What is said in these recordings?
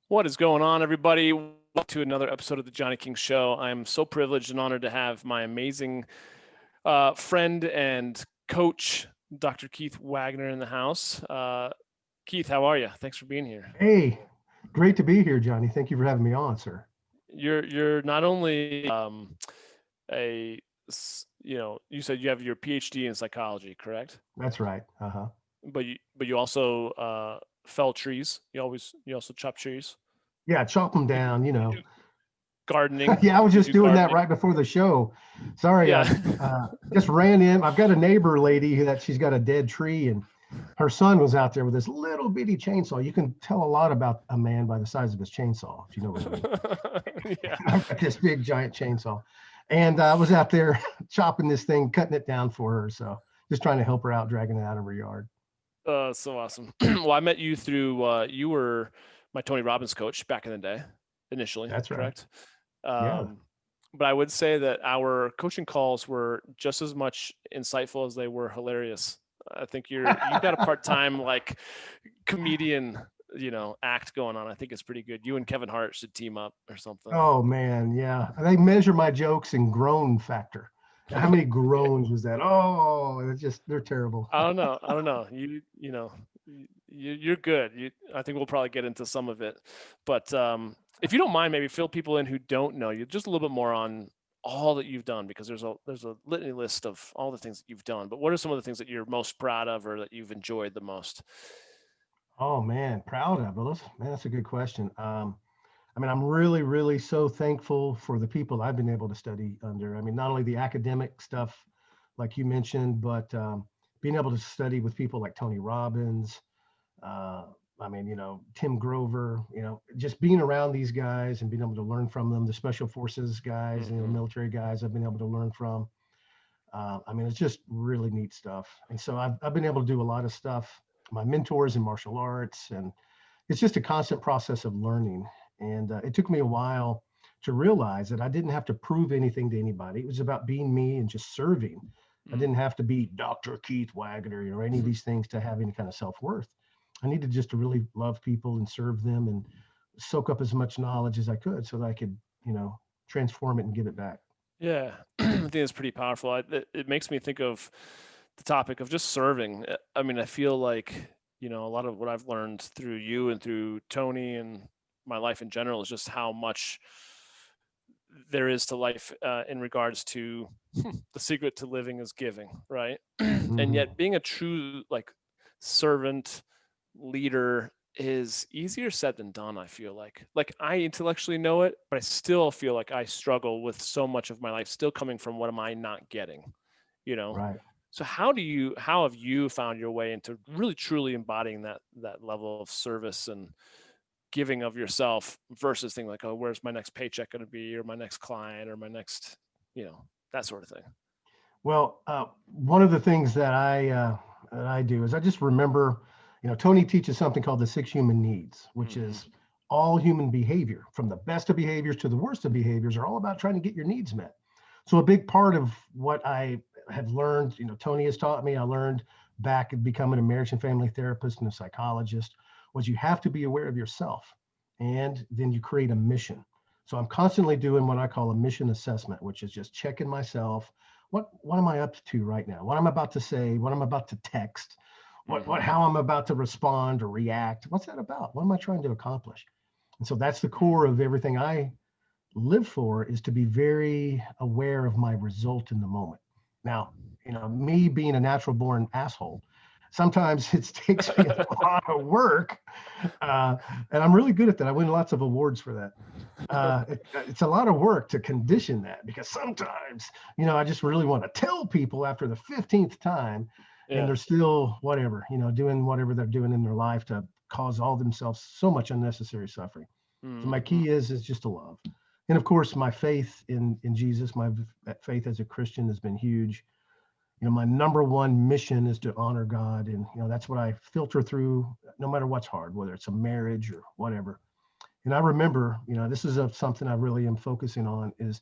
What is going on, everybody? Welcome to another episode of the Johnny King Show. I'm so privileged and honored to have my amazing friend and coach, Dr. Keith Waggoner, in the house. Keith, how are you? Thanks for being here. Hey, great to be here, Johnny. Thank you for having me on, sir. You're not only a you said you have your PhD in psychology, correct? That's right. Uh-huh. But you also fell trees. You also chop trees. Yeah, chop them You, down, you do gardening. Yeah, I was You just do doing that gardening. right before the show. Sorry, Yeah. I just ran in. I've got a neighbor lady that she's got a dead tree, and her son was out there with this little bitty chainsaw. You can tell a lot about a man by the size of his chainsaw, if you know what I mean. Yeah. I've got this big giant chainsaw, and I was out there chopping this thing, cutting it down for her. So just trying to help her out, dragging it out of her yard. So awesome. Well, I met you through you were my Tony Robbins coach back in the day, initially, That's right. correct? Yeah. Um, but I would say that our coaching calls were just as much insightful as they were hilarious. I think you've got a part-time like comedian, act going on. I think it's pretty good. You and Kevin Hart should team up or something. Oh man, yeah. They measure my jokes in groan factor. How many groans was that? Oh, it's just they're terrible. I don't know. I don't know. You're good. I think we'll probably get into some of it, but if you don't mind, maybe fill people in who don't know you just a little bit more on all that you've done, because there's a litany list of all the things that you've done. But what are some of the things that you're most proud of or that you've enjoyed the most? Oh man, proud of it. Man, that's a good question. I mean, I'm really, really so thankful for the people I've been able to study under. I mean, not only the academic stuff, like you mentioned, but being able to study with people like Tony Robbins. Uh, I mean, Tim Grover. Just being around these guys and being able to learn from them. The special forces guys, Hmm. military guys, I've been able to learn from. I mean, it's just really neat stuff. And so I've been able to do a lot of stuff. My mentors in martial arts, and it's just a constant process of learning. And it took me a while to realize that I didn't have to prove anything to anybody. It was about being me and just serving. I Mm. didn't have to be Dr. Keith Waggoner, any of these things to have any kind of self-worth. I needed just to really love people and serve them and soak up as much knowledge as I could so that I could, transform it and give it back. Yeah, I think it's pretty powerful. It makes me think of the topic of just serving. I mean, I feel like, a lot of what I've learned through you and through Tony and my life in general is just how much there is to life in regards to the secret to living is giving, right? And Hmm. yet being a true like servant leader is easier said than done. I feel like I intellectually know it, but I still feel like I struggle with so much of my life still coming from what am I not getting, you know? Right. So how have you found your way into really truly embodying that level of service and giving of yourself versus thinking like, oh, where's my next paycheck going to be, or my next client, or my next, that sort of thing. Well, one of the things that I do is I just remember, Tony teaches something called the six human needs, which Hmm. is all human behavior, from the best of behaviors to the worst of behaviors, are all about trying to get your needs met. So a big part of what I have learned, Tony has taught me, I learned back at becoming a marriage and family therapist and a psychologist, was you have to be aware of yourself, and then you create a mission. So I'm constantly doing what I call a mission assessment, which is just checking myself. What am I up to right now? What I'm about to say, what I'm about to text, what Hmm. how I'm about to respond or react. What's that about? What am I trying to accomplish? And so that's the core Hmm. of everything I live for, is to be very aware of my result in the moment. Now, me being a natural born asshole, sometimes it takes me a lot of work, uh, and I'm really good at that. I win lots of awards for that. It's a lot of work to condition that, because sometimes, I just really want to tell people after the 15th time, and Yeah. they're still whatever, doing whatever they're doing in their life to cause all themselves so much unnecessary suffering. So my Hmm. key is just to love. And of course, my faith in Jesus, my faith as a Christian has been huge. My number one mission is to honor God, and that's what I filter through, no matter what's hard, whether it's a marriage or whatever. And I remember, this is something I really am focusing on, is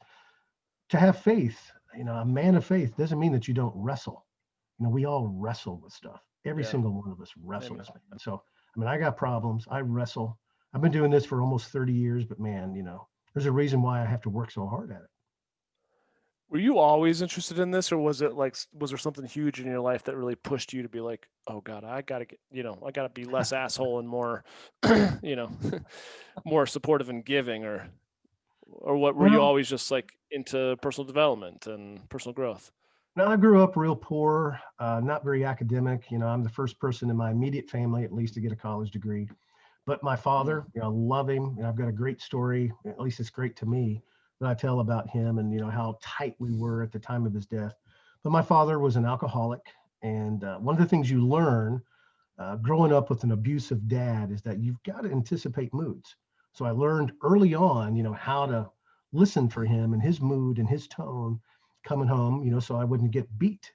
to have faith. A man of faith doesn't mean that you don't wrestle. We all wrestle with stuff. Every Yeah. single one of us Amen. wrestles, man. So, I mean, I got problems. I wrestle. I've been doing this for almost 30 years, but man, there's a reason why I have to work so hard at it. Were you always interested in this, or was it like was there something huge in your life that really pushed you to be like, oh God, I gotta get, I gotta be less asshole and more, you know, more supportive and giving, or what were you Well, always just like into personal development and personal growth? now I grew up real poor, not very academic. I'm the first person in my immediate family, at least, to get a college degree. But my father, Mm, love him. I've got a great story, at least it's great to me, that I tell about him and, how tight we were at the time of his death. But my father was an alcoholic. And one of the things you learn growing up with an abusive dad is that you've got to anticipate moods. So I learned early on, how to listen for him and his mood and his tone coming home, so I wouldn't get beat,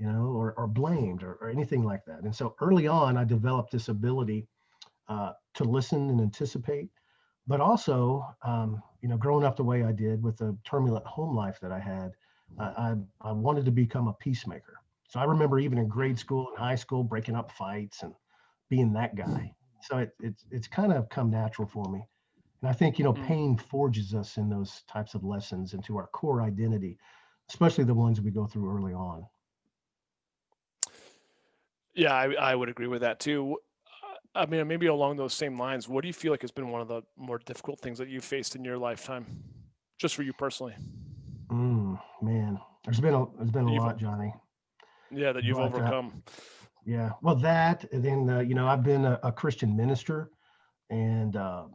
or blamed or anything like that. And so early on, I developed this ability to listen and anticipate, but also, growing up the way I did with the turbulent home life that I had, I wanted to become a peacemaker. So I remember even in grade school and high school, breaking up fights and being that guy. So it's kind of come natural for me. And I think, mm. pain forges us in those types of lessons into our core identity, especially the ones we go through early on. Yeah, I would agree with that too. I mean, maybe along those same lines, what do you feel like has been one of the more difficult things that you've faced in your lifetime, just for you personally? Man, there's been a That you've, lot, Johnny. yeah, that you've But overcome. yeah, well, that and then I've been a Christian minister and a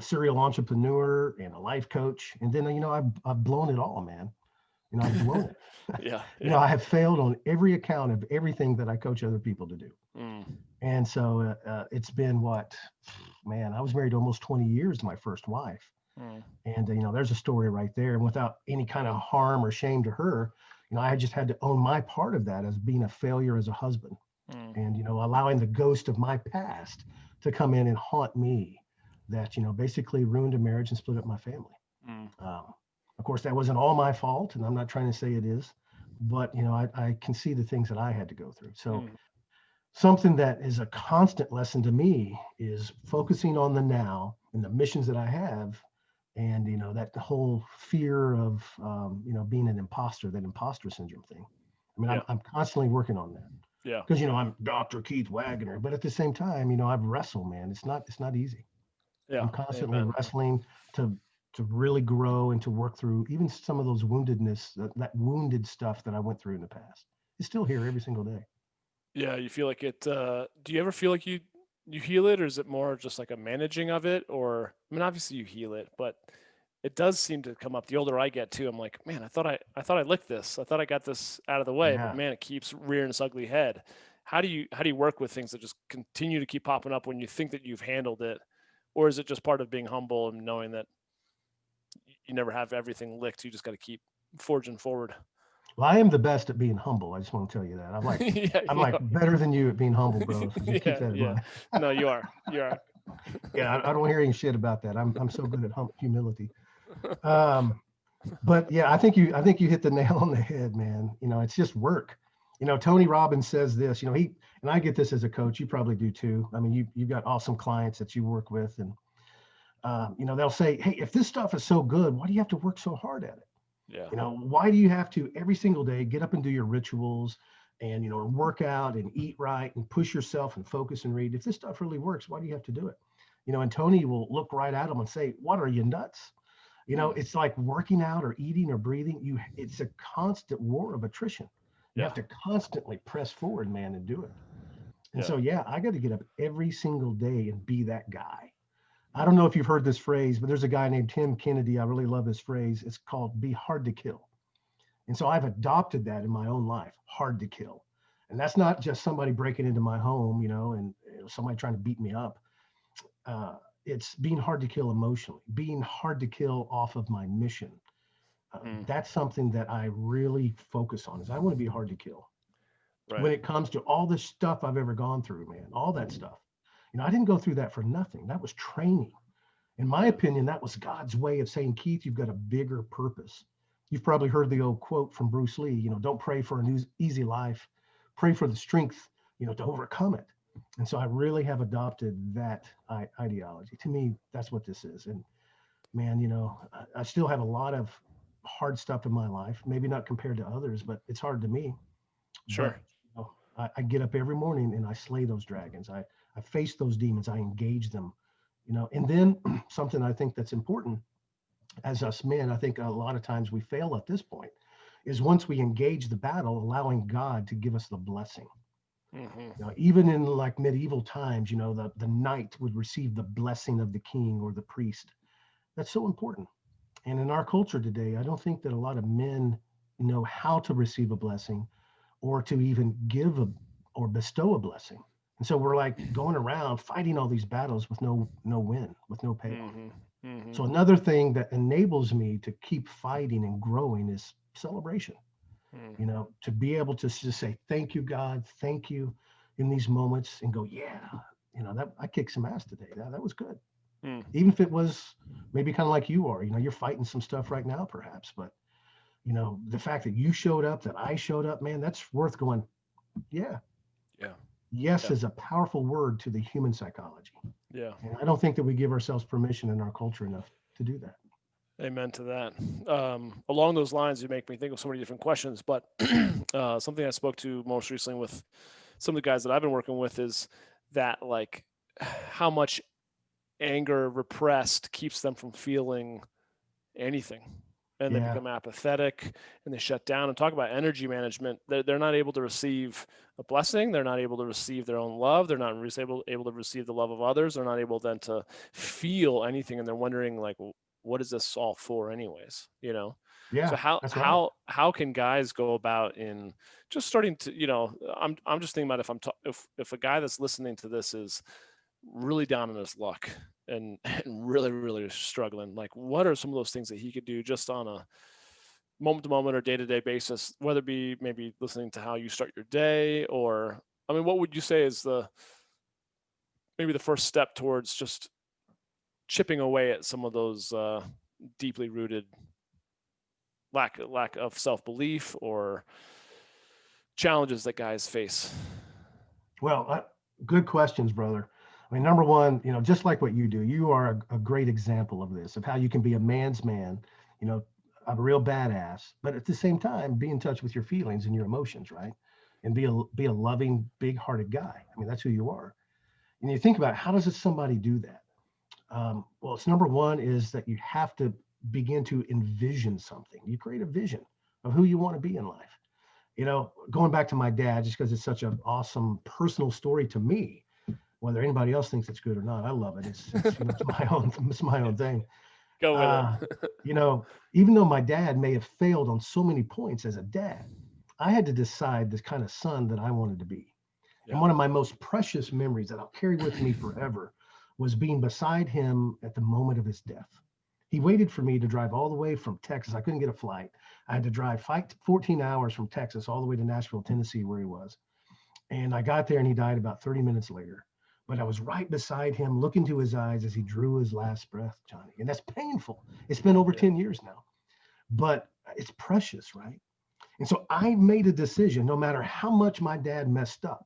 serial entrepreneur and a life coach, and then I've blown it all, man. I've blown it. Yeah, I yeah. have failed on every account of everything that I coach other people to do. Mm, And so it's been what, man, I was married almost 20 years to my first wife. mm, And, there's a story right there. And without any kind of harm or shame to her, I just had to own my part of that as being a failure as a husband mm, and, allowing the ghost of my past to come in and haunt me that, basically ruined a marriage and split up my family. mm, Um, of course, that wasn't all my fault. And I'm not trying to say it is, but, I can see the things that I had to go through. So mm. something that is a constant lesson to me is focusing on the now and the missions that I have, and that whole fear of being an imposter, that imposter syndrome thing. I mean, Yeah, I'm constantly working on that yeah, because I'm Dr. Keith Waggoner, but at the same time, I've wrestled, man. It's not easy. yeah. I'm constantly Amen. wrestling to really grow and to work through even some of those woundedness, that wounded stuff that I went through in the past. It's still here every single day. Yeah, you feel like it. Do you ever feel like you heal it, or is it more just like a managing of it? Or I mean, obviously you heal it, but it does seem to come up. The older I get too, I'm like, man, I thought I licked this. I thought I got this out of the way, but Yeah. man, it keeps rearing its ugly head. How do you work with things that just continue to keep popping up when you think that you've handled it, or is it just part of being humble and knowing that you never have everything licked? You just got to keep forging forward. Well, I am the best at being humble. I just want to tell you that. Yeah, I'm you like are. better than you at being humble, bro. So just keep Yeah, that in yeah. mind. No, you are. You are. Yeah, I don't hear any shit about that. I'm so good at humility. Um, but yeah, I think you hit the nail on the head, man. It's just work. Tony Robbins says this. He and I get this as a coach. You probably do too. I mean, you've got awesome clients that you work with, and they'll say, "Hey, if this stuff is so good, why do you have to work so hard at it? Yeah. Why do you have to every single day get up and do your rituals and work out and eat right and push yourself and focus and read? If this stuff really works, why do you have to do it?" And Tony will look right at them and say, "What, are you nuts?" Mm, It's like working out or eating or breathing. It's a constant war of attrition. You yeah. have to constantly press forward, man, and do it. And Yeah. so, yeah, I got to get up every single day and be that guy. I don't know if you've heard this phrase, but there's a guy named Tim Kennedy. I really love his phrase. It's called "be hard to kill." And so I've adopted that in my own life, hard to kill. And that's not just somebody breaking into my home, and somebody trying to beat me up. Uh, it's being hard to kill emotionally, being hard to kill off of my mission. Mm, That's something that I really focus on. Is I want to be hard to kill when right. it comes to all this stuff I've ever gone through, man. All that stuff. I didn't go through that for nothing. That was training. In my Yeah. opinion, that was God's way of saying, Keith, you've got a bigger purpose. You've probably heard the old quote from Bruce Lee, don't pray for an easy life, pray for the strength, to overcome it. And so I really have adopted that ideology. To me, that's what this is. And man, I still have a lot of hard stuff in my life, maybe not compared to others, but it's hard to me. But Sure. I get up every morning and I slay those dragons. I face those demons. I engage them, and then something I think that's important as us men, I think a lot of times we fail at this point, is once we engage the battle, allowing God to give us the blessing. Even in like medieval times, the knight would receive the blessing of the king or the priest. That's so important. And in our culture today, I don't think that a lot of men know how to receive a blessing or to even give or bestow a blessing. And so we're like going around fighting all these battles with no win, with no payoff. Mm-hmm. Mm-hmm. So another thing that enables me to keep fighting and growing is celebration. Mm. To be able to just say thank you, God, thank you in these moments, and go, yeah, that I kicked some ass today. That was good. Mm. Even if it was maybe kind of like you are, you're fighting some stuff right now, perhaps, but the fact that you showed up, that I showed up, man, that's worth going. Yeah, Yeah. yes Yeah. is a powerful word to the human psychology, Yeah. and I don't think that we give ourselves permission in our culture enough to do that. Amen to that. Along those lines, you make me think of so many different questions, but something I spoke to most recently with some of the guys that I've been working with is that, like, how much anger repressed keeps them from feeling anything, and they Yeah, become apathetic and they shut down. And talk about energy management. They're not able to receive a blessing. They're not able to receive their own love. They're not able to receive the love of others. They're not able then to feel anything. And they're wondering, like, what is this all for anyways? So yeah, how that's right. how how can guys go about in just starting to, I'm just thinking about if if a guy that's listening to this is really down in his luck and really really struggling, like, what are some of those things that he could do just on a moment to moment or day to day basis, whether it be maybe listening to how you start your day, or, I mean, what would you say is the maybe the first step towards just chipping away at some of those deeply rooted lack of self belief or challenges that guys face? Well, good questions, brother. I mean, number one, just like what you do, you are a great example of this, of how you can be a man's man, you know, a real badass, but at the same time, be in touch with your feelings and your emotions, right? And be a loving, big-hearted guy. I mean, that's who you are. And you think about how does somebody do that? Well, it's number one is that you have to begin to envision something. You create a vision of who you want to be in life. Going back to my dad, just because it's such an awesome personal story to me, whether anybody else thinks it's good or not, I love it. It's my own it's my own thing. Go with Uh, it. Even though my dad may have failed on so many points as a dad, I had to decide the kind of son that I wanted to be. And Yeah. one of my most precious memories that I'll carry with me forever was being beside him at the moment of his death. He waited for me to drive all the way from Texas. I couldn't get a flight. I had to drive 14 hours from Texas all the way to Nashville, Tennessee, where he was. And I got there and he died about 30 minutes later. But I was right beside him, looking to his eyes as he drew his last breath, Johnny. And that's painful. It's been over Yeah. 10 years now, but it's precious, right? And so I made a decision, no matter how much my dad messed up,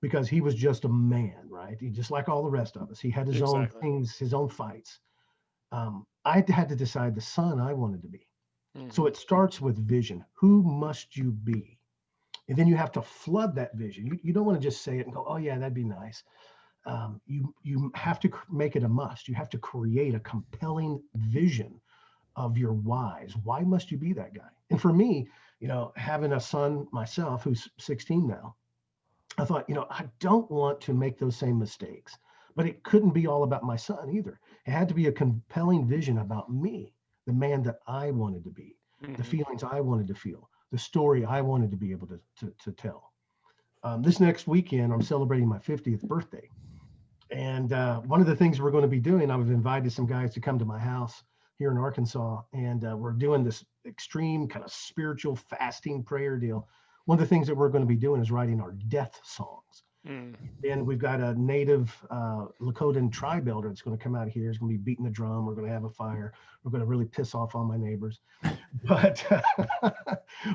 because he was just a man, right? He just like all the rest of us. He had his own Exactly. things, his own fights. I had to decide the son I wanted to be. So Hmm. it starts with vision. Who must you be? And then you have to flood that vision. You don't want to just say it and go, oh yeah, that'd be nice. You have to make it a must. You have to create a compelling vision of your whys. Why must you be that guy? And for me, having a son myself who's 16 now, I thought, I don't want to make those same mistakes, but it couldn't be all about my son either. It had to be a compelling vision about me, the man that I wanted to be, the Hmm. feelings I wanted to feel, the story I wanted to be able to tell. This next weekend, I'm celebrating my 50th birthday. And one of the things we're going to be doing, I've invited some guys to come to my house here in Arkansas, and we're doing this extreme kind of spiritual fasting prayer deal. One of the things that we're going to be doing is writing our death songs. Mm. And we've got a native Lakotan tribe elder that's going to come out here. He's going to be beating the drum. We're going to have a fire. We're going to really piss off all my neighbors. But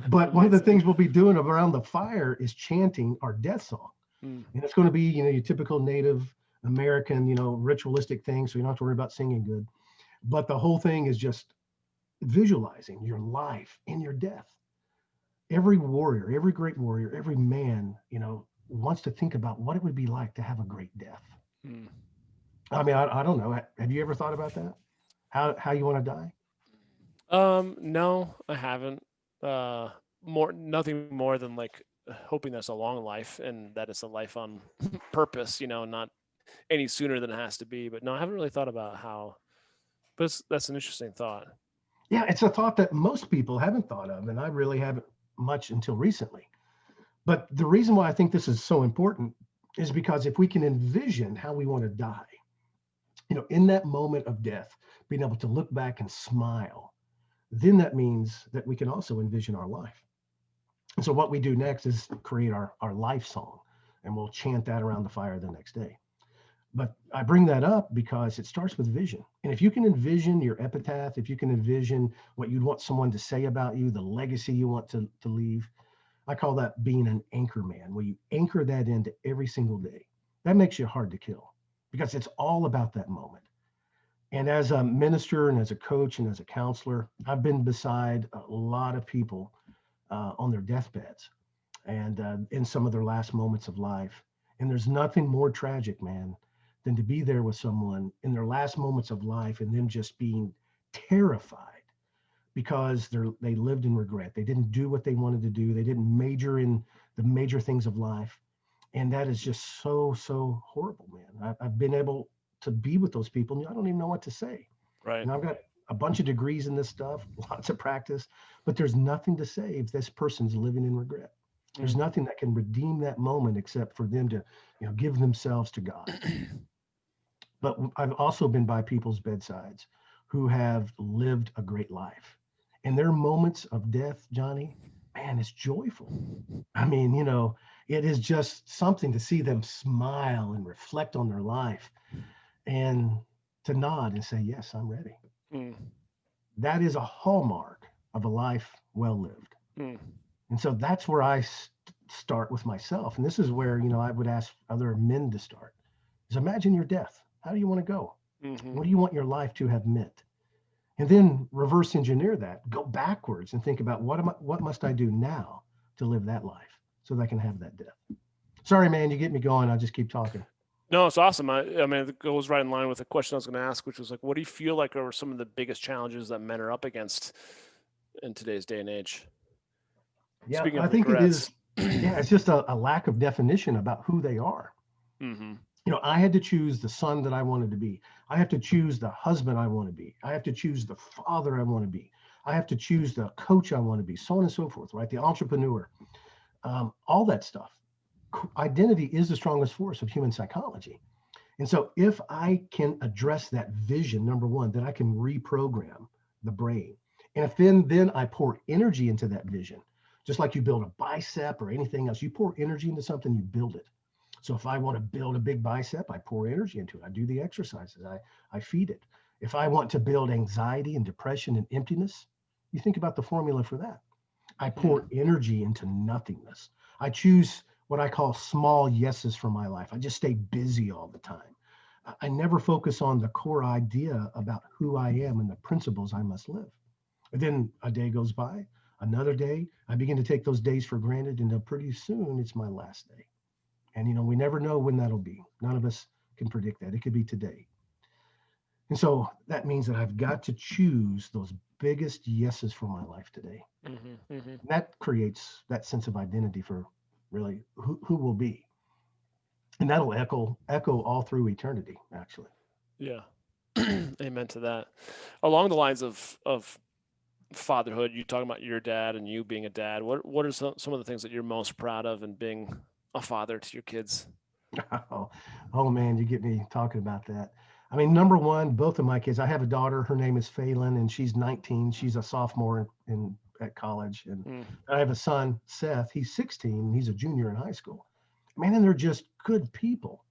but one of the Amazing. things we'll be doing around the fire is chanting our death song. Mm. And it's going to be, your typical Native American, ritualistic thing. So you don't have to worry about singing good. But the whole thing is just visualizing your life and your death. Every warrior, every great warrior, every man, wants to think about what it would be like to have a great death. Mm. I mean, I don't know. Have you ever thought about that? How you want to die? No, I haven't. Uh, nothing more than like hoping that's a long life and that it's a life on purpose, not any sooner than it has to be. But no, I haven't really thought about how, but that's an interesting thought. Yeah, it's a thought that most people haven't thought of, and I really haven't much until recently. But the reason why I think this is so important is because if we can envision how we want to die, in that moment of death, being able to look back and smile, then that means that we can also envision our life. And so what we do next is create our life song, and we'll chant that around the fire the next day. But I bring that up because it starts with vision. And if you can envision your epitaph, if you can envision what you'd want someone to say about you, the legacy you want to leave, I call that being an anchor man, where you anchor that into every single day. That makes you hard to kill because it's all about that moment. And as a minister and as a coach and as a counselor, I've been beside a lot of people on their deathbeds and in some of their last moments of life. And there's nothing more tragic, man, than to be there with someone in their last moments of life and them just being terrified because they lived in regret. They didn't do what they wanted to do. They didn't major in the major things of life. And that is just so horrible, man. I've been able to be with those people and I don't even know what to say. Right. I've got a bunch of degrees in this stuff, lots of practice, but there's nothing to say if this person's living in regret. There's Mm. nothing that can redeem that moment except for them to, give themselves to God. But I've also been by people's bedsides who have lived a great life. And their moments of death, Johnny, man, it's joyful. I mean, it is just something to see them smile and reflect on their life and to nod and say, yes, I'm ready. Mm. That is a hallmark of a life well lived. Mm. And so that's where I start with myself. And this is where, I would ask other men to start is imagine your death. How do you want to go? Mm-hmm. What do you want your life to have meant? And then reverse engineer that, go backwards and think about what must I do now to live that life so that I can have that death. Sorry, man, you get me going. I'll just keep talking. No, it's awesome. I mean, it goes right in line with the question I was going to ask, which was like, what do you feel like are some of the biggest challenges that men are up against in today's day and age? Yeah, Speaking I of think it is. regrets. Yeah, it's just a lack of definition about who they are. Mm-hmm. I had to choose the son that I wanted to be. I have to choose the husband I want to be. I have to choose the father I want to be. I have to choose the coach I want to be, so on and so forth, right? The entrepreneur, all that stuff. Identity is the strongest force of human psychology. And so if I can address that vision, number one, then I can reprogram the brain. And if then I pour energy into that vision, just like you build a bicep or anything else, you pour energy into something, you build it. So if I want to build a big bicep, I pour energy into it. I do the exercises. I feed it. If I want to build anxiety and depression and emptiness, you think about the formula for that. I pour Mm. energy into nothingness. I choose what I call small yeses for my life. I just stay busy all the time. I never focus on the core idea about who I am and the principles I must live. And then a day goes by, another day, I begin to take those days for granted, and pretty soon it's my last day. And we never know when that'll be. None of us can predict that. It could be today. And so that means that I've got to choose those biggest yeses for my life today. Mm-hmm. Mm-hmm. And that creates that sense of identity for really who will be. And that'll echo all through eternity, actually. Yeah. Amen to that. Along the lines of fatherhood, you talking about your dad and you being a dad. What are some of the things that you're most proud of in being a father to your kids? Oh, oh man, you get me talking about that. I mean, number one, both of my kids, I have a daughter, her name is Phelan, and she's 19. She's a sophomore at college. And Mm. I have a son, Seth, he's 16, and he's a junior in high school. Man, and they're just good people,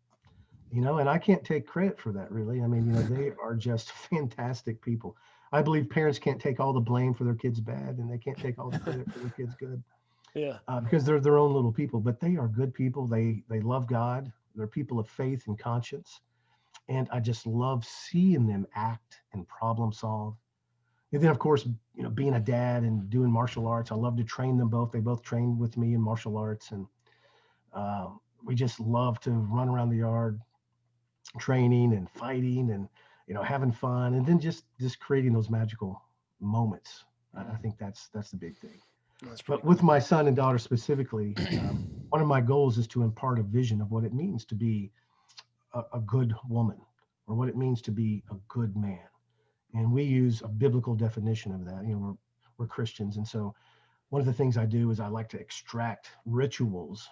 and I can't take credit for that really. I mean, they are just fantastic people. I believe parents can't take all the blame for their kids bad, and they can't take all the credit for their kids good. Yeah. because they're their own little people, but they are good people. They love God. They're people of faith and conscience, and I just love seeing them act and problem solve. And then, of course, being a dad and doing martial arts, I love to train them both. They both train with me in martial arts, and we just love to run around the yard, training and fighting, and having fun, and then just creating those magical moments. I think that's the big thing. That's pretty But with cool. my son and daughter specifically, one of my goals is to impart a vision of what it means to be a good woman, or what it means to be a good man. And we use a biblical definition of that. We're Christians, and so one of the things I do is I like to extract rituals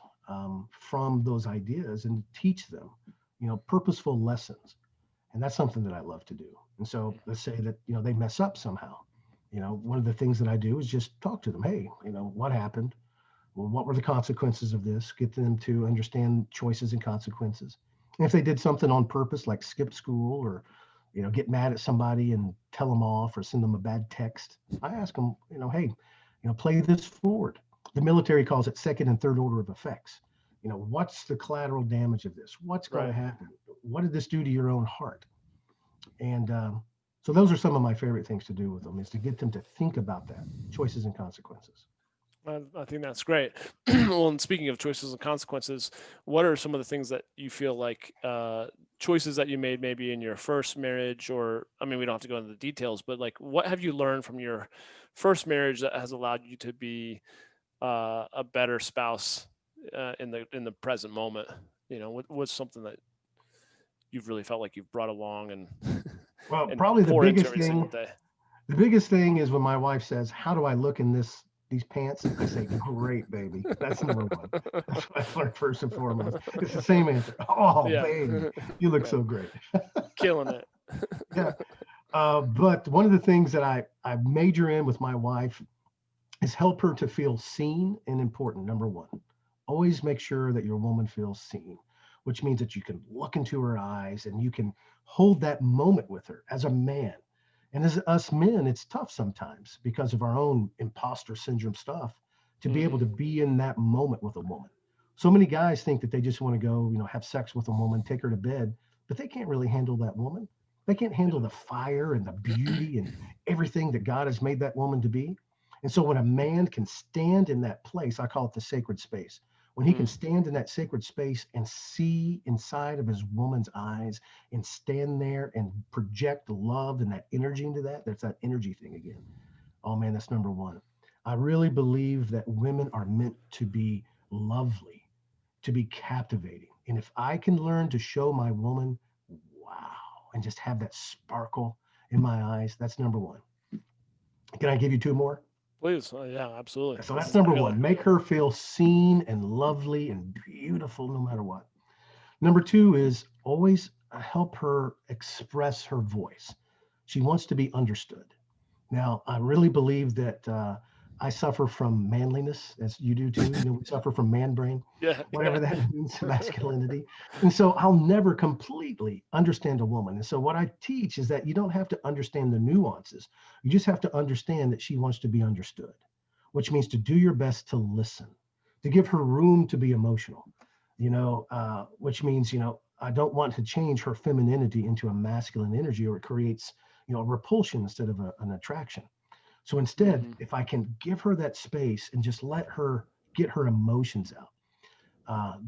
from those ideas and teach them, purposeful lessons. And that's something that I love to do. And so let's say that, they mess up somehow. One of the things that I do is just talk to them. Hey, what happened? Well, what were the consequences of this? Get them to understand choices and consequences. And if they did something on purpose, like skip school, or get mad at somebody and tell them off, or send them a bad text, I ask them, hey, play this forward. The military calls it second and third order of effects. What's the collateral damage of this? What's going to Right. happen? What did this do to your own heart? And so those are some of my favorite things to do with them, is to get them to think about that, choices and consequences. I think that's great. Well, and speaking of choices and consequences, what are some of the things that you feel like choices that you made maybe in your first marriage, or I mean, we don't have to go into the details, but like, what have you learned from your first marriage that has allowed you to be a better spouse in the present moment? What's something that you've really felt like you've brought along and Well, and probably pour into every single day? the biggest thing is when my wife says, "How do I look in these pants?" I say, "Great, baby." That's number one. That's what I learned first and foremost. It's the same answer. Oh, Yeah. baby, you look Yeah. so great. Killing it. Yeah. But one of the things that I major in with my wife is help her to feel seen and important. Number one, always make sure that your woman feels seen, which means that you can look into her eyes and you can hold that moment with her as a man. And as us men, it's tough sometimes because of our own imposter syndrome stuff to be able Hmm. to be in that moment with a woman. So many guys think that they just want to go, have sex with a woman, take her to bed, but they can't really handle that woman. They can't handle Yeah. the fire and the beauty and everything that God has made that woman to be. And so when a man can stand in that place, I call it the sacred space. When he can Mm. stand in that sacred space and see inside of his woman's eyes and stand there and project love and that energy into that, there's that energy thing again. Oh man, that's number one. I really believe that women are meant to be lovely, to be captivating. And if I can learn to show my woman, wow, and just have that sparkle in my eyes, that's number one. Can I give you two more? Please. Yeah, absolutely. So This that's is a number killer. one. Make her feel seen and lovely and beautiful no matter what. Number two is always help her express her voice. She wants to be understood. Now, I really believe that I suffer from manliness, as you do too. We suffer from man brain, Yeah, whatever yeah. that means, masculinity. And so I'll never completely understand a woman. And so what I teach is that you don't have to understand the nuances. You just have to understand that she wants to be understood, which means to do your best to listen, to give her room to be emotional, which means, I don't want to change her femininity into a masculine energy, or it creates, a repulsion instead of an attraction. So instead, Hmm. if I can give her that space and just let her get her emotions out,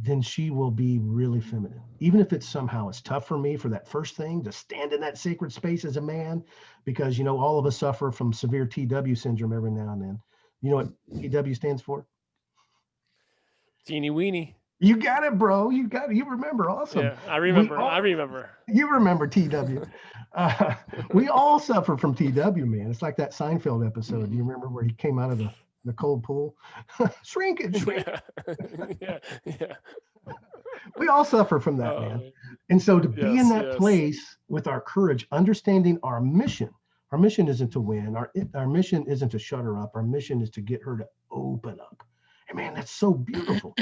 then she will be really feminine. Even if it's somehow it's tough for me for that first thing to stand in that sacred space as a man, because all of us suffer from severe TW syndrome every now and then. You know what TW stands for? Teeny weeny. You got it, bro. You got it. You remember. Awesome. Yeah, I We remember. I all remember. You remember TW. Uh, we all suffer from TW, man. It's like that Seinfeld episode. Do Hmm. you remember where he came out of the cold pool? Shrinkage, shrink. Yeah, yeah, yeah. We all suffer from that, man. Oh, And so to be in yes, that yes. place with our courage, understanding our mission isn't to win. Our mission isn't to shut her up. Our mission is to get her to open up. And man, that's so beautiful.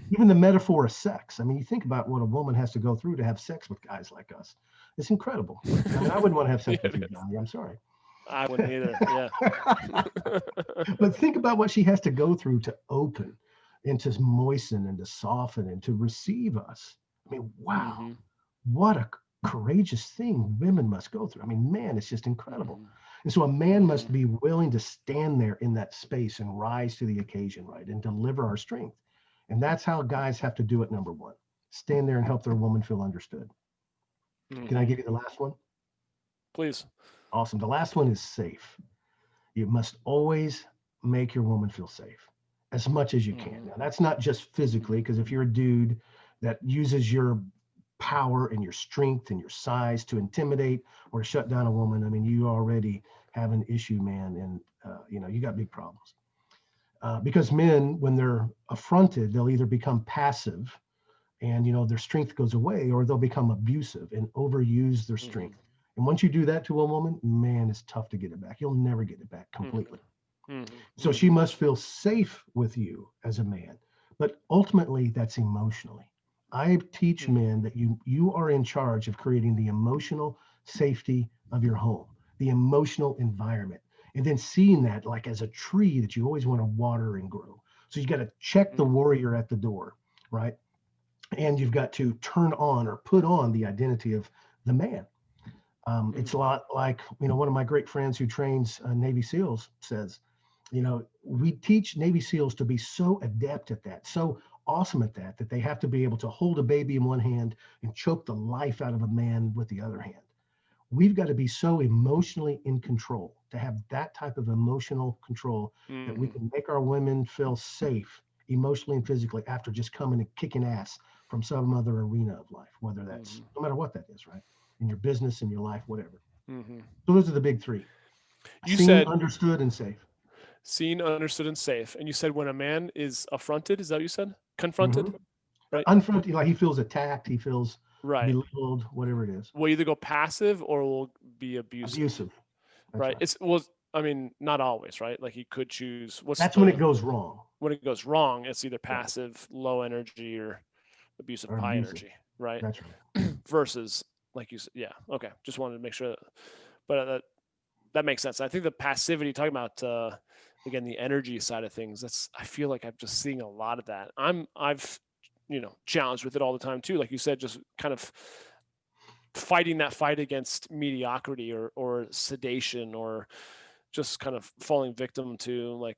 Even the metaphor of sex. I mean, you think about what a woman has to go through to have sex with guys like us. It's incredible. I mean, I wouldn't want to have Yeah, sex with it you, is. Johnny. I'm sorry. I wouldn't either. Yeah. But think about what she has to go through to open and to moisten and to soften and to receive us. I mean, wow, Mm-hmm. what a courageous thing women must go through. I mean, man, it's just incredible. Mm-hmm. And so a man Mm-hmm. must be willing to stand there in that space and rise to the occasion, right? And deliver our strength. And that's how guys have to do it, number one. Stand there and help their woman feel understood. Can I Mm-hmm. give you the last one? Please. Awesome. The last one is safe. You must always make your woman feel safe as much as you can. Mm-hmm. Now, that's not just physically, because if you're a dude that uses your power and your strength and your size to intimidate or shut down a woman, I mean, you already have an issue, man, and you got big problems. Because men, when they're affronted, they'll either become passive and their strength goes away, or they'll become abusive and overuse their Mm-hmm. strength. And once you do that to a woman, man, it's tough to get it back. You'll never get it back completely. Mm-hmm. So she must feel safe with you as a man. But ultimately, that's emotionally. I teach Mm-hmm. men that you are in charge of creating the emotional safety of your home, the emotional environment, and then seeing that like as a tree that you always want to water and grow. So you got to check the warrior at the door, right? And you've got to turn on or put on the identity of the man. It's a Mm-hmm. lot like, one of my great friends who trains Navy SEALs says, we teach Navy SEALs to be so adept at that, so awesome at that, that they have to be able to hold a baby in one hand and choke the life out of a man with the other hand. We've got to be so emotionally in control to have that type of emotional control that we Mm-hmm. can make our women feel safe emotionally and physically after just coming and kicking ass from some other arena of life, whether that's Mm-hmm. no matter what that is, right? In your business, in your life, whatever. Mm-hmm. So those are the big three: You seen, said understood, and safe. seen, understood, and safe. And you said when a man is affronted, is that what you said? Hmm. Confronted, right? Unfronted, like he feels attacked, he feels Right. belittled, whatever it is. Will either go passive or will be abusive, Abusive. That's right? right. It's well, I mean, not always, right? Like he could choose. What's That's when the it goes wrong. when it goes wrong? It's either Yeah. passive, low energy, or abusive, Or high abusive. energy, right? That's right. Versus, like you said, yeah, okay. Just wanted to make sure, but that makes sense. I think the passivity, talking about again the energy side of things. That's I feel like I'm just seeing a lot of that. I've challenged with it all the time too. Like you said, just kind of fighting that fight against mediocrity or sedation or just kind of falling victim to like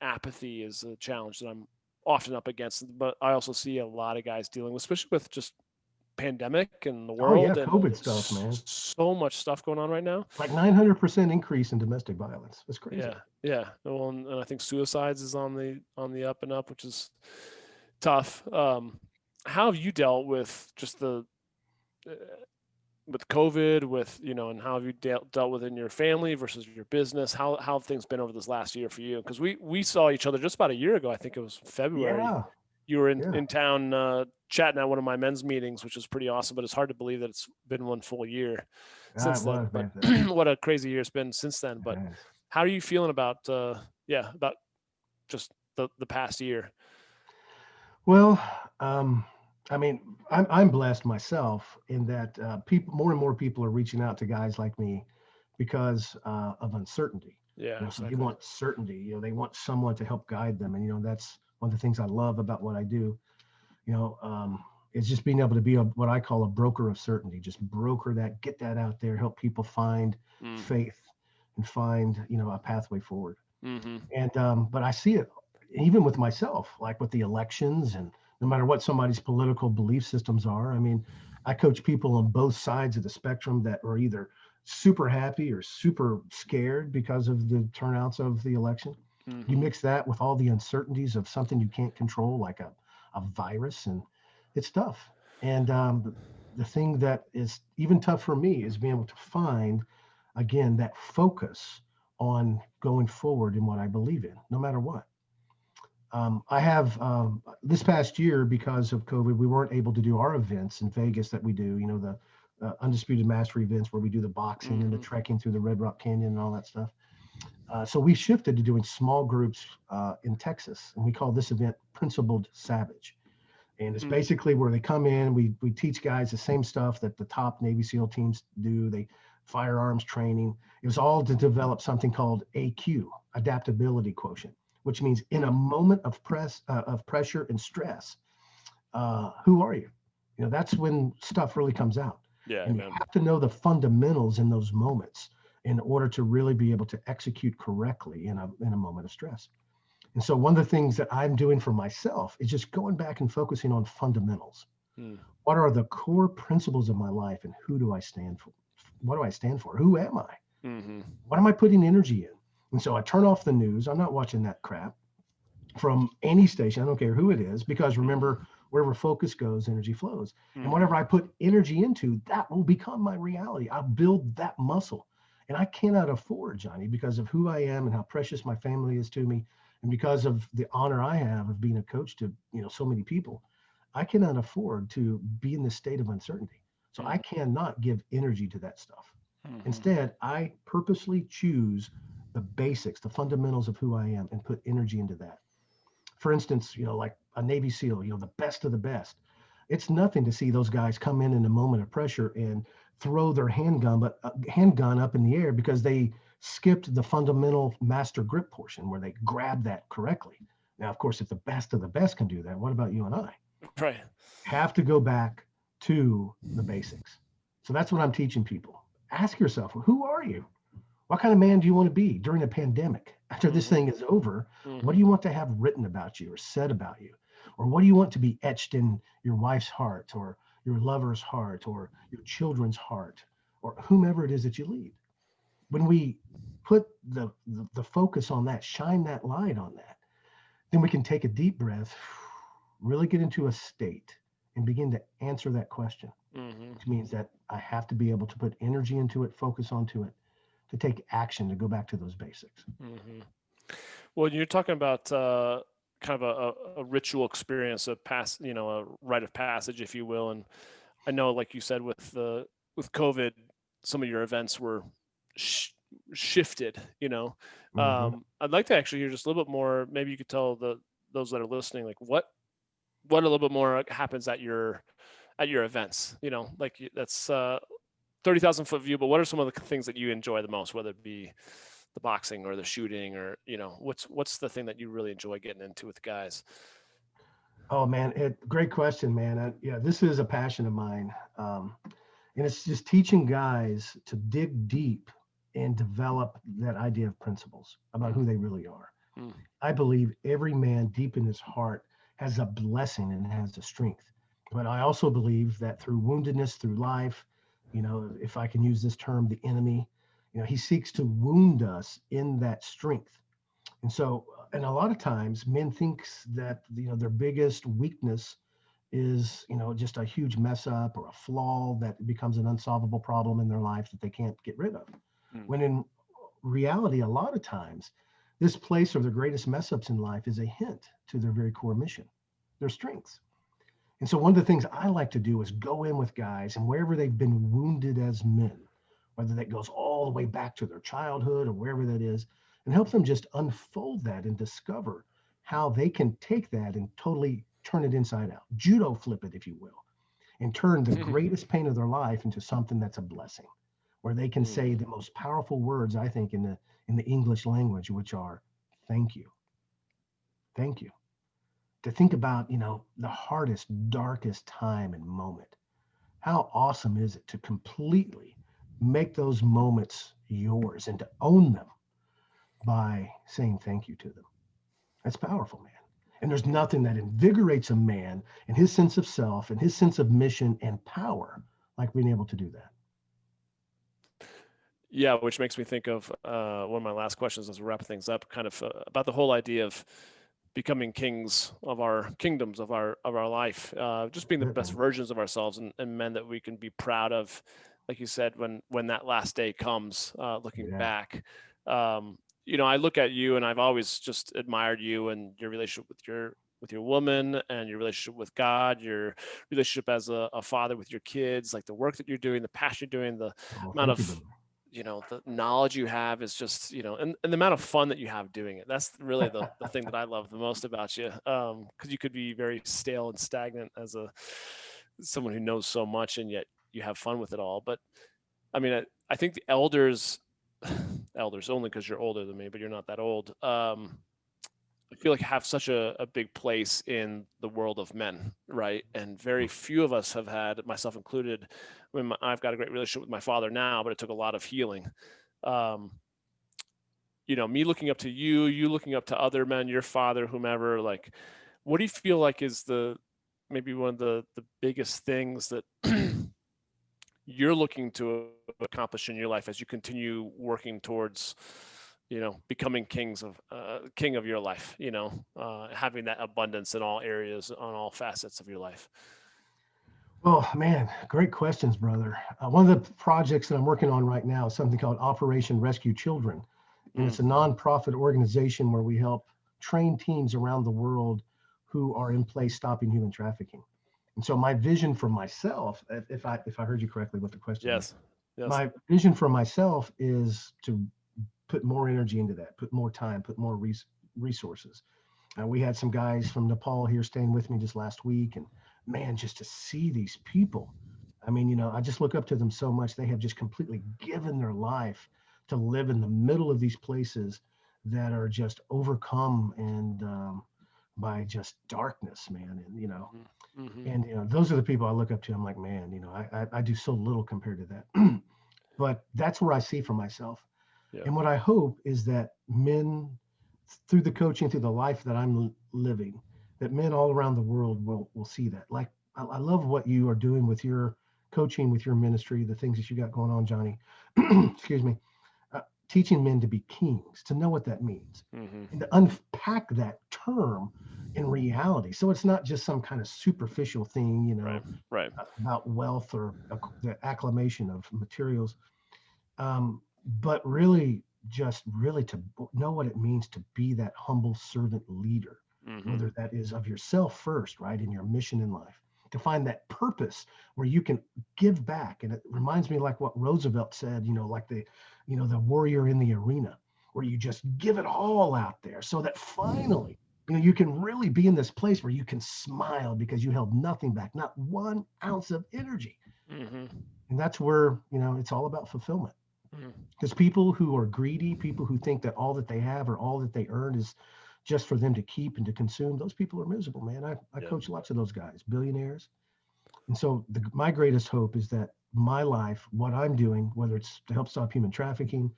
apathy is a challenge that I'm often up against. But I also see a lot of guys dealing with, especially with just pandemic and the Oh yeah, world and COVID stuff, man. so much stuff going on right now. Like 900% increase in domestic violence. It's crazy. Yeah, yeah. Well, and I think suicides is on the up and up, which is tough. How have you dealt with just the uh, with COVID, with and how have you dealt with in your family versus your business? How have things been over this last year for you? Because we saw each other just about a year ago. I think it was February. Yeah, You were yeah. in town chatting at one of my men's meetings, which was pretty awesome. But it's hard to believe that it's been one full year It since then. was, But man. It what a crazy year it's been since then. But has. how are you feeling about about just the past year? Well, um, I mean, I'm blessed myself in that people, more and more people are reaching out to guys like me because of uncertainty. Yeah, So they exactly. want certainty. They want someone to help guide them, and that's one of the things I love about what I do. You know, um, it's just being able to be what I call a broker of certainty. Just broker that, get that out there, help people find Mm, faith and find a pathway forward. mm-hmm. And but I see it even with myself, like with the elections, and no matter what somebody's political belief systems are. I mean, I coach people on both sides of the spectrum that are either super happy or super scared because of the turnouts of the election. You Mm-hmm. mix that with all the uncertainties of something you can't control, like a virus, and it's tough. And the thing that is even tough for me is being able to find, again, that focus on going forward in what I believe in, no matter what. I have this past year, because of COVID, we weren't able to do our events in Vegas that we do, the Undisputed Mastery events where we do the boxing and the Mm-hmm. trekking through the Red Rock Canyon and all that stuff. So we shifted to doing small groups in Texas, and we call this event Principled Savage. And it's basically where they come in, we teach guys the same stuff that the top Navy SEAL teams do. They firearms training. It was all to develop something called AQ, adaptability quotient, which means in a Mm. moment of pressure and stress, who are you? That's when stuff really comes out. Yeah, And you man. have to know the fundamentals in those moments in order to really be able to execute correctly in a moment of stress. And so one of the things that I'm doing for myself is just going back and focusing on fundamentals. Mm. What are the core principles of my life and who do I stand for? What do I stand for? Who am I? Mm-hmm. What am I putting energy in? And so I turn off the news. I'm not watching that crap from any station. I don't care who it is, because remember, wherever focus goes, energy flows. And Mm-hmm. whatever I put energy into, that will become my reality. I build that muscle. And I cannot afford, Johnny, because of who I am and how precious my family is to me, and because of the honor I have of being a coach to so many people. I cannot afford to be in this state of uncertainty. So I Mm-hmm. cannot give energy to that stuff. Mm-hmm. Instead, I purposely choose the basics, the fundamentals of who I am, and put energy into that. For instance, like a Navy SEAL, the best of the best. It's nothing to see those guys come in a moment of pressure and throw their handgun up in the air because they skipped the fundamental master grip portion where they grab that correctly. Now, of course, if the best of the best can do that, what about you and I? Right. Have to go back to the basics. So that's what I'm teaching people. Ask yourself, who are you? What kind of man do you want to be during a pandemic? After this Mm-hmm. thing is over, what do Mm-hmm. you want to have written about you or said about you? Or what do you want to be etched in your wife's heart or your lover's heart or your children's heart or whomever it is that you lead? When we put the focus on that, shine that light on that, then we can take a deep breath, really get into a state and begin to answer that question, Mm-hmm. which means that I have to be able to put energy into it, focus onto it, to take action, to go back to those basics. Mm-hmm. Well, you're talking about kind of a ritual experience, a pass, a rite of passage, if you will. And I know, like you said, with COVID, some of your events were sh- shifted. Hmm. I'd like to actually hear just a little bit more. Maybe you could tell those that are listening, like what a little bit more happens at your events. That's 30,000 foot view. But what are some of the things that you enjoy the most, whether it be the boxing or the shooting, or what's the thing that you really enjoy getting into with guys? Oh man, great question, man. Yeah, this is a passion of mine, and it's just teaching guys to dig deep and develop that idea of principles about Mm, who they really are. mm, I believe every man deep in his heart has a blessing and has a strength. But I also believe that through woundedness, through life, if I can use this term, the enemy, he seeks to wound us in that strength. And so, and a lot of times men thinks that, their biggest weakness is, just a huge mess up or a flaw that becomes an unsolvable problem in their life that they can't get rid of. mm, When in reality, a lot of times, this place or their greatest mess ups in life is a hint to their very core mission, their strengths. And so, one of the things I like to do is go in with guys and wherever they've been wounded as men, whether that goes all the way back to their childhood or wherever that is, and help them just unfold that and discover how they can take that and totally turn it inside out, judo flip it, if you will, and turn the greatest pain of their life into something that's a blessing, where they can say mm, the most powerful words, I think, in the English language, which are thank you, thank you. To think about, the hardest, darkest time and moment. How awesome is it to completely make those moments yours and to own them by saying thank you to them? That's powerful, man. And there's mm. nothing that invigorates a man and his sense of self and his sense of mission and power like being able to do that. Yeah, which makes me think of one of my last questions as we wrap things up, kind of about the whole idea of becoming kings of our kingdoms of our life, just being the That's it, best man. versions of ourselves, and men that we can be proud of, like you said, when that last day comes, looking Yeah. back. I look at you, and I've always just admired you and your relationship with your woman, and your relationship with God, your relationship as a father with your kids, like the work that you're doing, the passion you're doing, the Oh, amount thank you, of brother. the knowledge you have is just, and the amount of fun that you have doing it. That's really the thing that I love the most about you. Because you could be very stale and stagnant as someone who knows so much, and yet you have fun with it all. But I mean, I think the elders, elders only because you're older than me, but you're not that old. I feel like have such a big place in the world of men, right? And very few of us have had, myself included. I've got a great relationship with my father now, but it took a lot of healing. Um, me looking up to you, you looking up to other men, your father, whomever. Like, what do you feel like is the maybe one of the biggest things that you're looking to accomplish in your life as you continue working towards becoming king of your life, having that abundance in all areas, on all facets of your life? Well, man, great questions, brother. One of the projects that I'm working on right now is something called Operation Rescue Children. And Mm, it's a nonprofit organization where we help train teams around the world who are in place stopping human trafficking. And so my vision for myself, if I heard you correctly what the question is, yes, yes. my vision for myself is to put more energy into that, put more time, put more resources. We had some guys from Nepal here staying with me just last week, and man, just to see these people. I mean, I just look up to them so much. They have just completely given their life to live in the middle of these places that are just overcome and by just darkness, man. And Hmm. Hmm. those are the people I look up to. I'm like, man, I do so little compared to that. But that's where I see for myself. Yeah. And what I hope is that men, through the coaching, through the life that I'm living, that men all around the world will see that. Like I love what you are doing with your coaching, with your ministry, the things that you got going on, Johnny. Excuse me. Teaching men to be kings, to know what that means, Hmm. and to unpack that term in reality. So it's not just some kind of superficial thing, Right. Right. about wealth or the acclamation of materials, but really just really to know what it means to be that humble servant leader, Hmm. whether that is of yourself first, right, in your mission in life, to find that purpose where you can give back. And it reminds me like what Roosevelt said, like the warrior in the arena, where you just give it all out there so that finally you can really be in this place where you can smile because you held nothing back, not 1 ounce of energy. Hmm. And that's where it's all about fulfillment. Hmm. Because people who are greedy, people who think that all that they have or all that they earn is just for them to keep and to consume, those people are miserable, man. I Yeah. coach lots of those guys, billionaires. And so my greatest hope is that my life, what I'm doing, whether it's to help stop human trafficking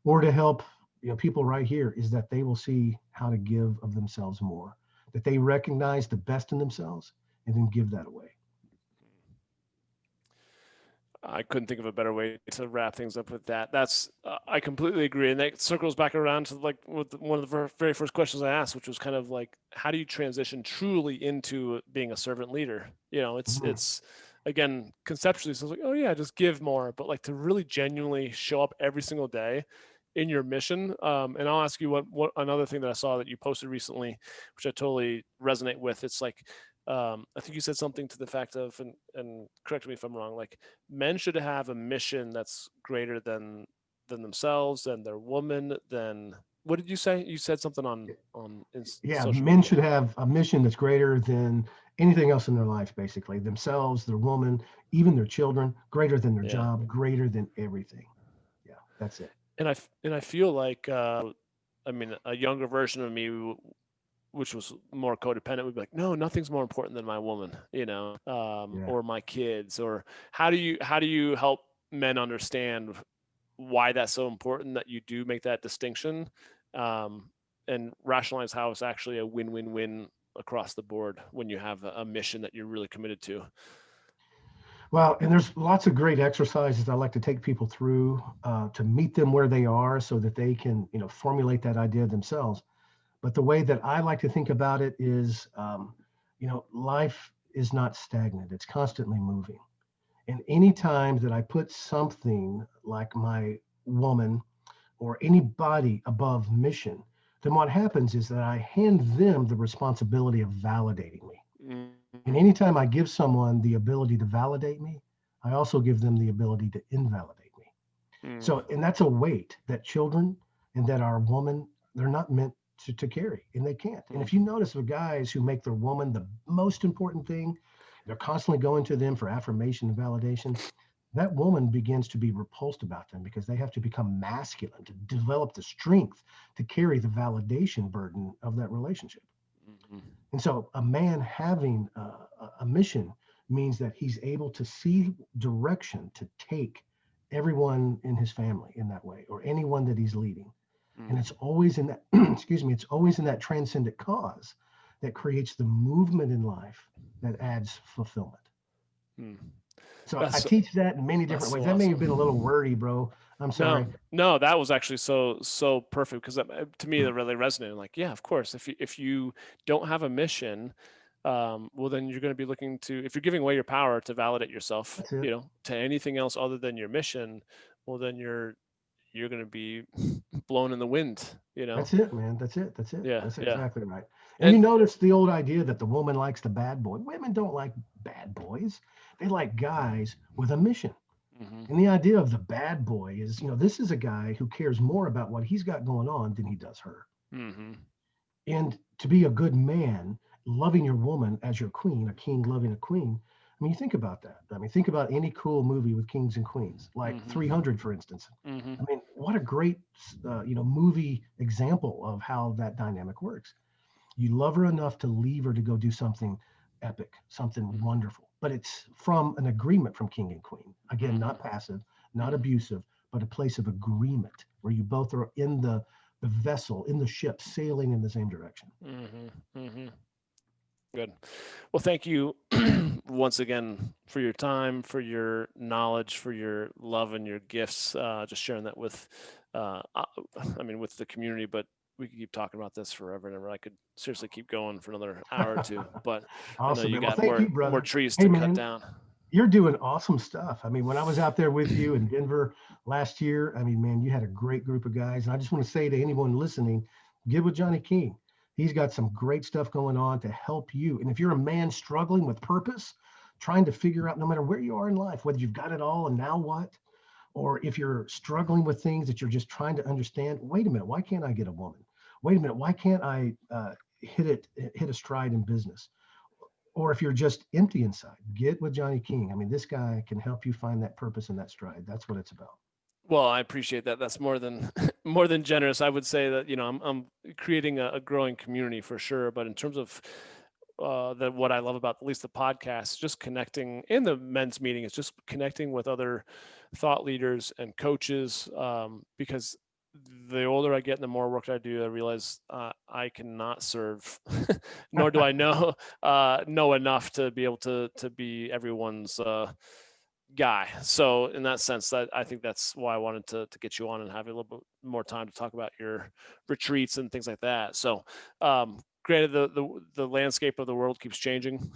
or to help people right here, is that they will see how to give of themselves more, that they recognize the best in themselves and then give that away. I couldn't think of a better way to wrap things up with that. That's I completely agree, and that circles back around to like one of the very first questions I asked, which was kind of like, how do you transition truly into being a servant leader? It's Mhm. again conceptually, so it's like, oh yeah, just give more, but like to really genuinely show up every single day in your mission. And I'll ask you what another thing that I saw that you posted recently, which I totally resonate with. It's like I think you said something to the fact of, and correct me if I'm wrong, like men should have a mission that's greater than themselves, than their woman, than what did you say? You said something on Yeah, social men media. should have a mission that's greater than anything else in their life, basically themselves, their woman, even their children, greater than their Yeah, job, greater than everything. Yeah, that's it. and I feel like I mean a younger version of me, which was more codependent, would be like, no, nothing's more important than my woman, Yeah. or my kids. Or how do you help men understand why that's so important that you do make that distinction, um, and rationalize how it's actually a win-win-win across the board when you have a mission that you're really committed to. Well, and there's lots of great exercises I like to take people through to meet them where they are so that they can, formulate that idea themselves. But the way that I like to think about it is, life is not stagnant, it's constantly moving. And any time that I put something like my woman or anybody above mission, then what happens is that I hand them the responsibility of validating me. And Mhm. anytime I give someone the ability to validate me, I also give them the ability to invalidate me. Mm. So, and that's a weight that children and that our woman, they're not meant to carry, and they can't. And Mm. if you notice the guys who make their woman the most important thing, they're constantly going to them for affirmation and validation. that woman begins to be repulsed about them because they have to become masculine to develop the strength to carry the validation burden of that relationship. Mm-hmm. And so a man having a mission means that he's able to see direction to take everyone in his family in that way, or anyone that he's leading. And it's always in that, excuse me, it's always in that transcendent cause that creates the movement in life that adds fulfillment. Mm. So I That's teach that in many that's different so ways. That may have been a little awesome. wordy, bro. I'm No, sorry. no, that was actually so perfect because to me that really resonated. Like, yeah, of course, if you don't have a mission, well, then you're going to be looking to if you're giving away your power to validate yourself, That's it. to anything else other than your mission, well, then you're going to be blown in the wind. That's it, man. That's it. That's it. Yeah, That's yeah, exactly right. And you and notice the old idea that the woman likes the bad boy. Women don't like bad boys. They like guys with a mission. hmm And the idea of the bad boy is, this is a guy who cares more about what he's got going on than he does her. hmm And to be a good man, loving your woman as your queen, a king loving a queen. I mean, you think about that. I mean, think about any cool movie with kings and queens, like hmm 300, for instance. hmm I mean, what a great, movie example of how that dynamic works. You love her enough to leave her to go do something epic, something wonderful. But it's from an agreement from king and queen. Again, hmm not passive, not hmm abusive, but a place of agreement where you both are in the vessel, in the ship, sailing in the same direction. hmm hmm Good. Well, thank you once again for your time, for your knowledge, for your love and your gifts. Just sharing that with, I mean, with the community. But we could keep talking about this forever and ever. I could seriously keep going for another hour or two. But I know Awesome, you man. Well, got thank you, more brother. trees Hey, to cut man, down. you're doing awesome stuff. I mean, when I was out there with you in Denver last year, I mean, man, you had a great group of guys. And I just want to say to anyone listening, get with Johnny King. He's got some great stuff going on to help you. And if you're a man struggling with purpose, trying to figure out no matter where you are in life, whether you've got it all and now what, or if you're struggling with things that you're just trying to understand, wait a minute, why can't I get a woman? Wait a minute, why can't I hit a stride in business? Or if you're just empty inside, get with Johnny King. I mean, this guy can help you find that purpose and that stride. That's what it's about. Well, I appreciate that. That's more than more than generous. I would say that I'm creating a growing community for sure. But in terms of that, what I love about at least the podcast, just connecting in the men's meeting is just connecting with other thought leaders and coaches. Because the older I get and the more work I do, I realize I cannot serve, nor do I know enough to be able to be everyone's guy. So in that sense, that I think that's why I wanted to get you on and have a little bit more time to talk about your retreats and things like that. So granted, the landscape of the world keeps changing,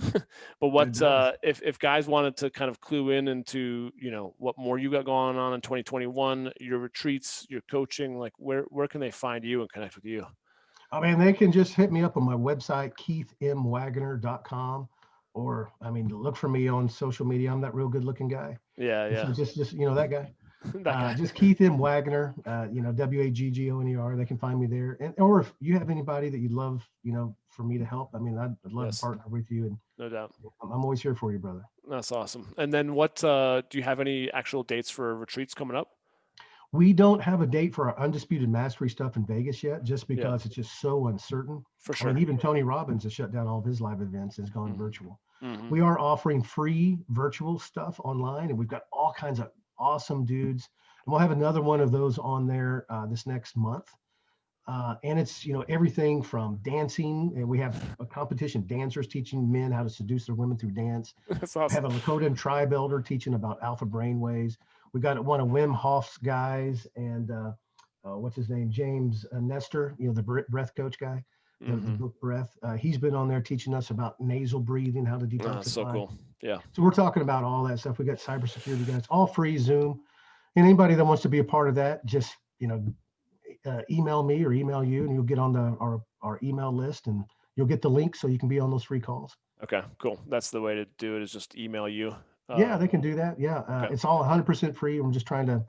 but It what does. if guys wanted to kind of clue in into what more you got going on in 2021, your retreats, your coaching, like where can they find you and connect with you? I mean, they can just hit me up on my website, keithmwaggoner.com. Or, I mean, look for me on social media. I'm that real good looking guy. Yeah, And so yeah, just that guy. that guy. Just Keith M. Waggoner, Waggoner. They can find me there. And or if you have anybody that you'd love, for me to help, I mean, I'd love to Yes, partner with you. And no doubt. I'm always here for you, brother. That's awesome. And then what do you have any actual dates for retreats coming up? We don't have a date for our Undisputed Mastery stuff in Vegas yet, just Yeah, because it's just so uncertain. for I mean, sure. even Tony Robbins has shut down all of his live events and has gone hmm virtual. hmm We are offering free virtual stuff online, and we've got all kinds of awesome dudes. And we'll have another one of those on there this next month. And it's everything from dancing, and we have a competition dancers teaching men how to seduce their women through dance. That's We have awesome. a Lakota and tribe elder teaching about alpha brainwaves. We got one of Wim Hof's guys, and what's his name, James Nestor, the breath coach guy, the hmm book Breath. He's been on there teaching us about nasal breathing, how to Oh, that's so detoxify. cool. Yeah. So we're talking about all that stuff. We got cybersecurity guys, all free Zoom, and anybody that wants to be a part of that, just email me or email you, and you'll get on our email list, and you'll get the link so you can be on those free calls. Okay, cool. That's the way to do it is just email you. Yeah, Um, they can do that. Yeah, okay. it's all 100% free. I'm just trying to,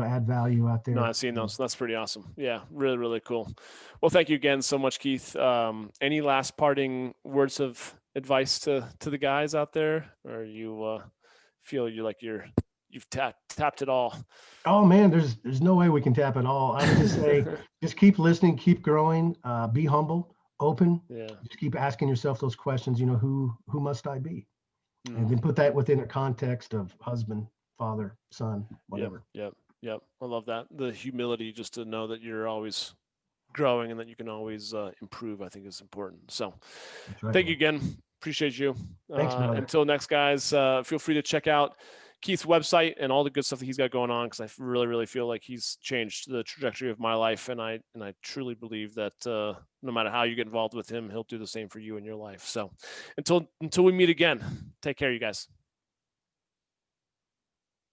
add value out No, there. I've seen those. That's pretty awesome. Yeah, really, really cool. Well, thank you again so much, Keith. Any last parting words of advice to the guys out there, or you feel you've tapped it all. Oh man, there's no way we can tap it all. I would just say, just keep listening, keep growing, be humble, open. Yeah. Just keep asking yourself those questions. You know, who must I be? And Mm. then put that within a context of husband, father, son, Yep. whatever. Yep. Yep. I love that. The humility, just to know that you're always growing and that you can always improve, I think is important. So That's right, thank you man. again. Appreciate you. Thanks, brother. Until next, guys, feel free to check out Keith's website and all the good stuff that he's got going on, because I really, really feel like he's changed the trajectory of my life, and I truly believe that no matter how you get involved with him, he'll do the same for you in your life. So until we meet again, take care, you guys.